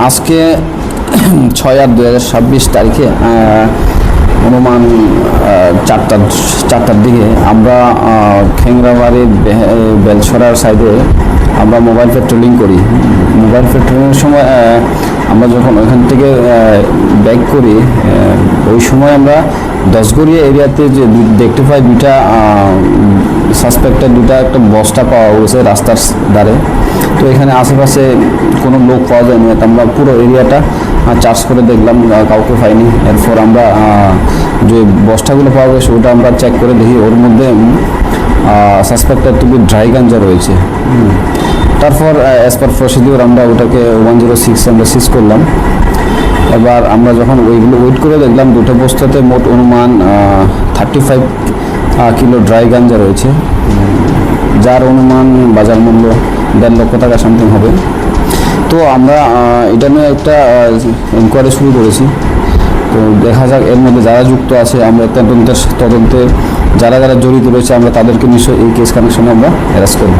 আজকে 6/8/2026 তারিখে অনুমান চারটার দিকে আমরা খেংরাবাড়ির বেলছড়ার সাইডে আমরা মোবাইল পেট্রোলিং করি। মোবাইল পেট্রোলিংয়ের সময় আমরা যখন ওইখান থেকে ব্যাক করি, ওই সময় আমরা দশগড়িয়া এরিয়াতে যে দেখতে পাই দুইটা সাসপেক্টেড একটা বস্তা পাওয়া গেছে রাস্তার ধারে। তো এখানে আশেপাশে কোনো লোক পাওয়া যায়নি, আমরা পুরো এরিয়াটা চার্জ করে দেখলাম, কাউকে পাইনি। এরপর আমরা যে বস্তাগুলো পাওয়া গেছে ওটা আমরা চেক করে দেখি, ওর মধ্যে সাসপেক্টেড টু বি ড্রাই গাঞ্জা রয়েছে। তারপর অ্যাজ পার প্রসিডিওর আমরা ওটাকে 106 আমরা সিজ করলাম। এবার আমরা যখন ওইগুলো ওয়েট করে দেখলাম, দুটো বস্তাতে মোট অনুমান 35 কিলো ড্রাই গাঞ্জা রয়েছে, যার অনুমান বাজার মূল্য 1.5 লক্ষ টাকা সামথিং হবে। তো আমরা এটা নিয়ে একটা ইনকোয়ারি শুরু করেছি। তো দেখা যাক এর মধ্যে যারা যুক্ত আছে, আমরা তদন্তে যারা জড়িত রয়েছে আমরা তাদেরকে নিশ্চয়ই এই কেস কানেকশনে আমরা অ্যারেস্ট করব।